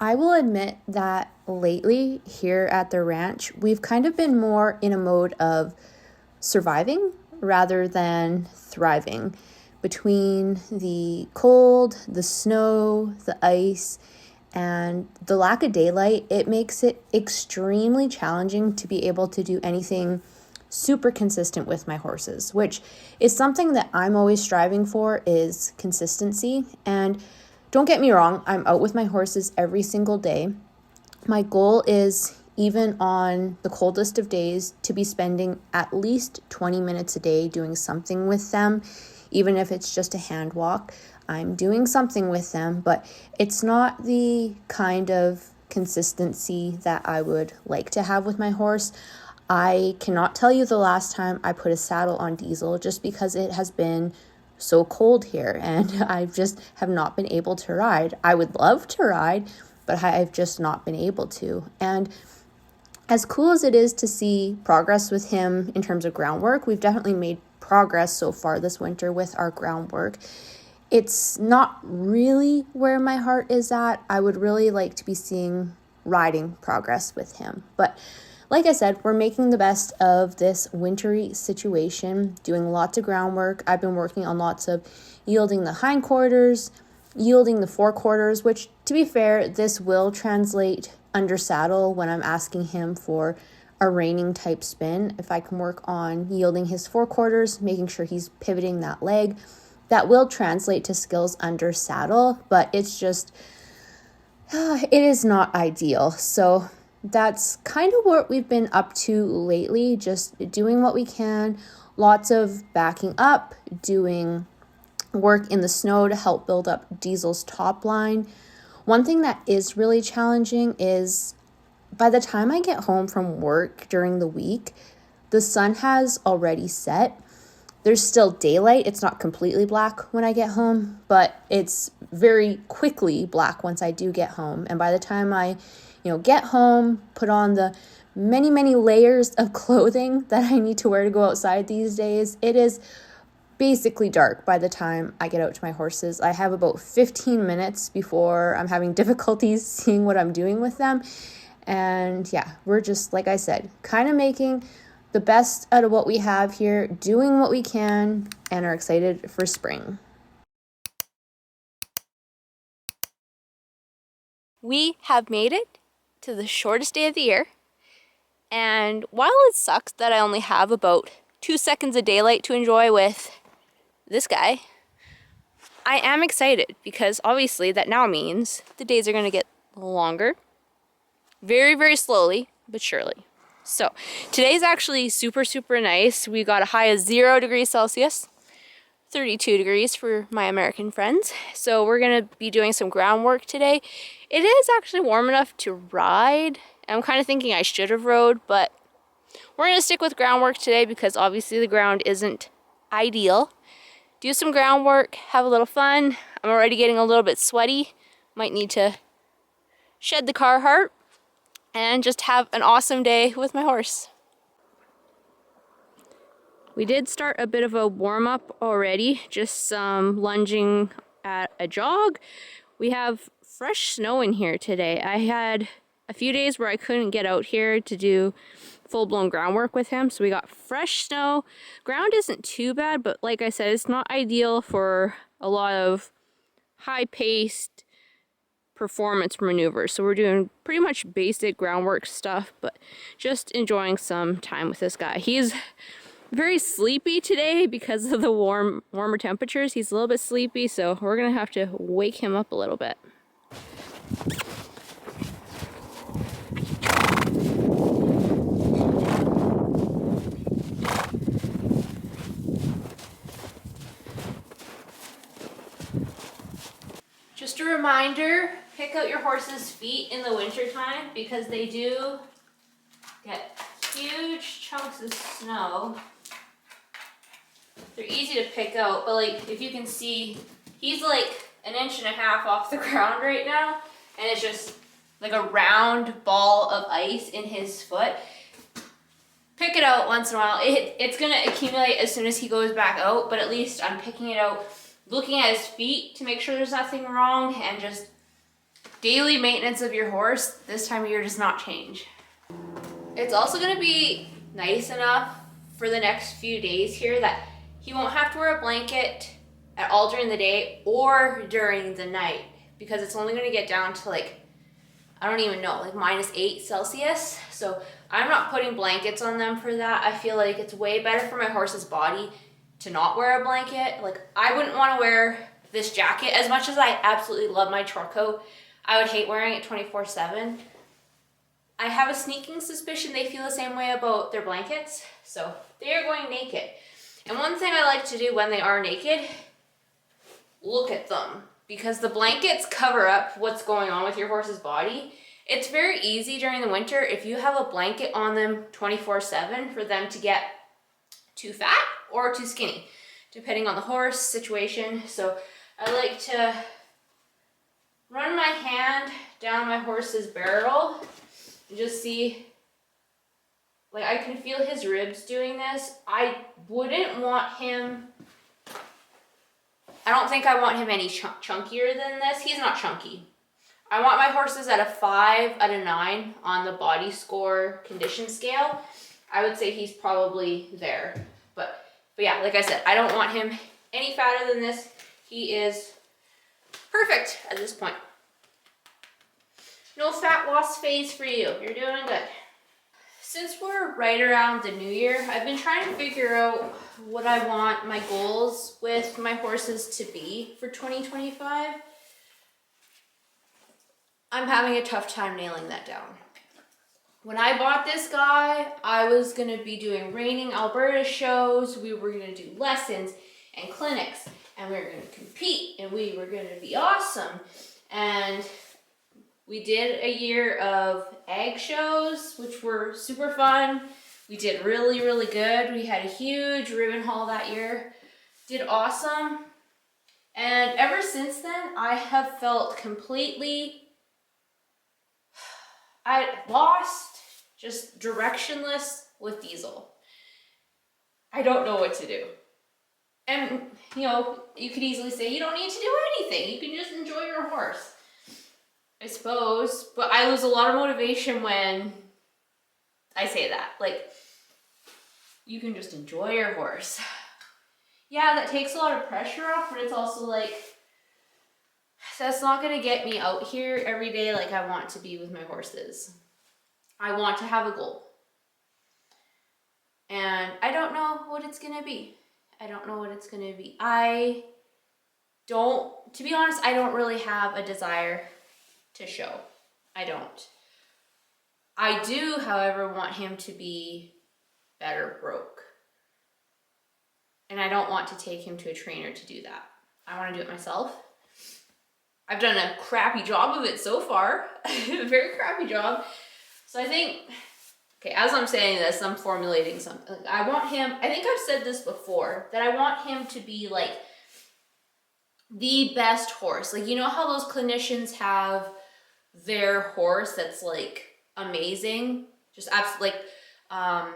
I will admit that lately here at the ranch, we've kind of been more in a mode of surviving rather than thriving. Between the cold, the snow, the ice, and the lack of daylight, it makes it extremely challenging to be able to do anything super consistent with my horses, which is something that I'm always striving for, is consistency. And don't get me wrong, I'm out with my horses every single day. My goal is, even on the coldest of days, to be spending at least 20 minutes a day doing something with them, even if it's just a hand walk. I'm doing something with them, but it's not the kind of consistency that I would like to have with my horse. I cannot tell you the last time I put a saddle on Diesel, just because it has been so cold here and I just have not been able to ride. I would love to ride, but I've just not been able to. And as cool as it is to see progress with him in terms of groundwork, we've definitely made progress so far this winter with our groundwork. It's not really where my heart is at. I would really like to be seeing riding progress with him. But like I said, we're making the best of this wintry situation, doing lots of groundwork. I've been working on lots of yielding the hindquarters, yielding the forequarters, which, to be fair, this will translate under saddle when I'm asking him for a reining type spin. If I can work on yielding his forequarters, making sure he's pivoting that leg, that will translate to skills under saddle, but it's just, it is not ideal. So that's kind of what we've been up to lately, just doing what we can, lots of backing up, doing work in the snow to help build up Diesel's top line. One thing that is really challenging is by the time I get home from work during the week, the sun has already set. There's still daylight. It's not completely black when I get home, but it's very quickly black once I do get home. And by the time I, get home, put on the many, many layers of clothing that I need to wear to go outside these days, it is basically dark by the time I get out to my horses. I have about 15 minutes before I'm having difficulties seeing what I'm doing with them. And yeah, we're just, like I said, kind of making the best out of what we have here, doing what we can, and are excited for spring. We have made it to the shortest day of the year, and while it sucks that I only have about 2 seconds of daylight to enjoy with this guy, I am excited because obviously that now means the days are going to get longer, very, very slowly, but surely. So today's actually super, super nice. We got a high of 0 degrees Celsius, 32 degrees for my American friends. So we're going to be doing some groundwork today. It is actually warm enough to ride. I'm kind of thinking I should have rode, but we're going to stick with groundwork today because obviously the ground isn't ideal. Do some groundwork, have a little fun. I'm already getting a little bit sweaty. Might need to shed the Carhartt and just have an awesome day with my horse. We did start a bit of a warm-up already, just some lunging at a jog. We have fresh snow in here today. I had a few days where I couldn't get out here to do full-blown groundwork with him, so we got fresh snow. Ground isn't too bad, but like I said, it's not ideal for a lot of high-paced performance maneuvers. So we're doing pretty much basic groundwork stuff, but just enjoying some time with this guy. He's very sleepy today because of the warmer temperatures. He's a little bit sleepy, so we're gonna have to wake him up a little bit. Just a reminder, pick out your horse's feet in the wintertime because they do get huge chunks of snow. They're easy to pick out, but like if you can see, he's like 1.5 inches off the ground right now, and it's just like a round ball of ice in his foot. Pick it out once in a while. It's gonna accumulate as soon as he goes back out, but at least I'm picking it out, looking at his feet to make sure there's nothing wrong, and just daily maintenance of your horse this time of year does not change. It's also going to be nice enough for the next few days here that he won't have to wear a blanket at all during the day or during the night, because it's only going to get down to like, I don't even know, like -8 Celsius. So I'm not putting blankets on them for that. I feel like it's way better for my horse's body to not wear a blanket. Like, I wouldn't want to wear this jacket as much as I absolutely love my truck coat. I would hate wearing it 24/7. I have a sneaking suspicion they feel the same way about their blankets. So they are going naked. And one thing I like to do when they are naked, look at them, because the blankets cover up what's going on with your horse's body. It's very easy during the winter if you have a blanket on them 24/7 for them to get too fat or too skinny, depending on the horse situation. So I like to run my hand down my horse's barrel and just see, like, I can feel his ribs doing this. I wouldn't want him, I don't think I want him any chunkier than this. He's not chunky. I want my horses at a 5 out of 9 on the body score condition scale. I would say he's probably there. But yeah, like I said, I don't want him any fatter than this. He is perfect at this point. No fat loss phase for you. You're doing good. Since we're right around the new year, I've been trying to figure out what I want my goals with my horses to be for 2025. I'm having a tough time nailing that down. When I bought this guy, I was going to be doing Reigning Alberta shows. We were going to do lessons and clinics, and we were going to compete, and we were going to be awesome. And we did a year of ag shows, which were super fun. We did really, really good. We had a huge ribbon haul that year. Did awesome. And ever since then, I have felt completely, lost, just directionless with Diesel. I don't know what to do. And, you know, you could easily say you don't need to do anything. You can just enjoy your horse, I suppose. But I lose a lot of motivation when I say that. Like, you can just enjoy your horse. Yeah, that takes a lot of pressure off, but it's also like, that's not going to get me out here every day like I want to be with my horses. I want to have a goal. And I don't know what it's going to be. I don't know what it's going to be. To be honest, I don't really have a desire to show. I don't. I do, however, want him to be better broke. And I don't want to take him to a trainer to do that. I want to do it myself. I've done a crappy job of it so far. A very crappy job. So I think, okay, as I'm saying this, I'm formulating something. I want him, I think I've said this before, that I want him to be like the best horse. Like, you know how those clinicians have their horse that's like amazing? Just absolutely, like,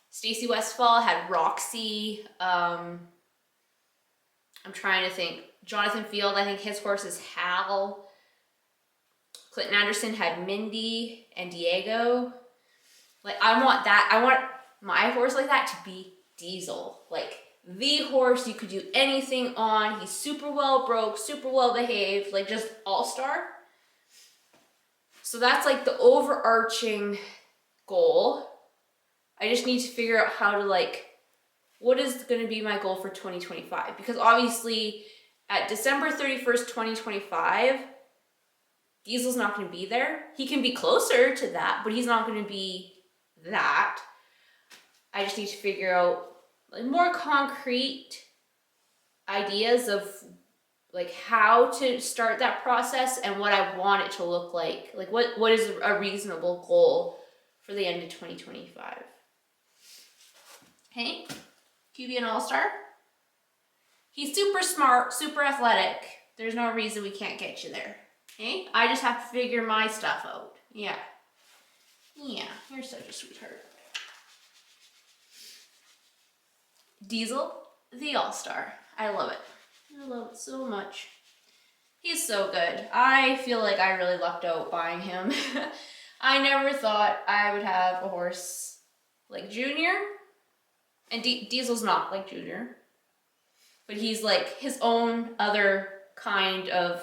Stacy Westfall had Roxy. I'm trying to think. Jonathan Field, I think his horse is Hal. Clinton Anderson had Mindy and Diego. Like, I want that. I want my horse like that to be Diesel. Like, the horse you could do anything on. He's super well broke, super well behaved, like just all-star. So that's like the overarching goal. I just need to figure out how to, like, what is going to be my goal for 2025? Because obviously at December 31st, 2025, Diesel's not going to be there. He can be closer to that, but he's not going to be that. I just need to figure out like more concrete ideas of like how to start that process and what I want it to look like. Like what is a reasonable goal for the end of 2025? Okay, QB an all-star. He's super smart, super athletic. There's no reason we can't get you there. Okay, I just have to figure my stuff out. Yeah, you're such a sweetheart. Diesel, the all-star. I love it. I love it so much. He's so good. I feel like I really lucked out buying him. I never thought I would have a horse like Junior. And Diesel's not like Junior. But he's like his own other kind of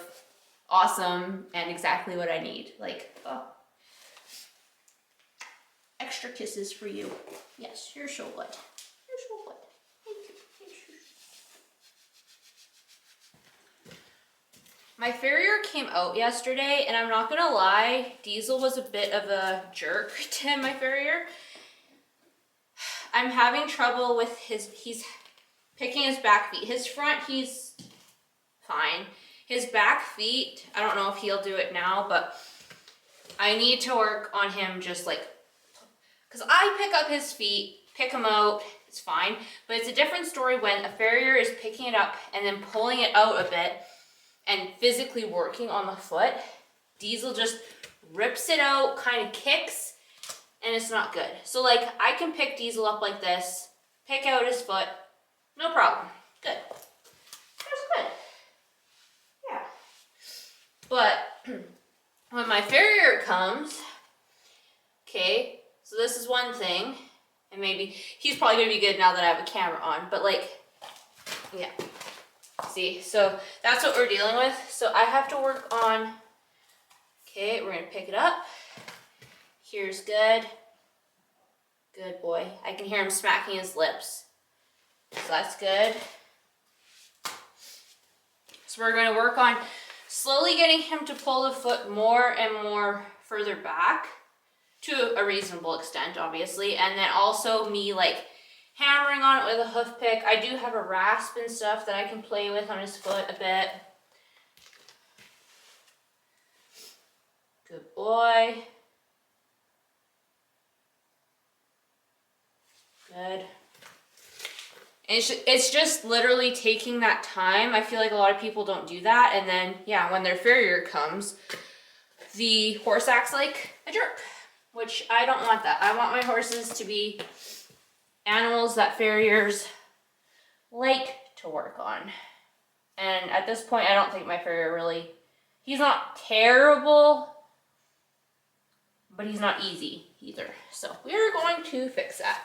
awesome and exactly what I need. Like, oh. Extra kisses for you. Yes, you're so good. You're so good. Thank you. My farrier came out yesterday, and I'm not gonna lie, Diesel was a bit of a jerk to my farrier. I'm having trouble with he's picking his back feet. His front, he's fine. His back feet, I don't know if he'll do it now, but I need to work on him just like, because I pick up his feet, pick him out, it's fine. But it's a different story when a farrier is picking it up and then pulling it out a bit and physically working on the foot. Diesel just rips it out, kind of kicks, and it's not good. So like, I can pick Diesel up like this, pick out his foot, no problem, good. That's good, yeah. But when my farrier comes, okay, so this is one thing, and maybe he's probably gonna be good now that I have a camera on, but like, yeah. See, so that's what we're dealing with. So I have to work on, okay, we're gonna pick it up. Here's good. Good boy. I can hear him smacking his lips. So that's good. So we're gonna work on slowly getting him to pull the foot more and more further back to a reasonable extent, obviously. And then also me like hammering on it with a hoof pick. I do have a rasp and stuff that I can play with on his foot a bit. Good boy. Good. And it's just literally taking that time. I feel like a lot of people don't do that. And then, yeah, when their farrier comes, the horse acts like a jerk, which I don't want that. I want my horses to be animals that farriers like to work on. And at this point, I don't think my farrier really, he's not terrible, but he's not easy either. So we're going to fix that.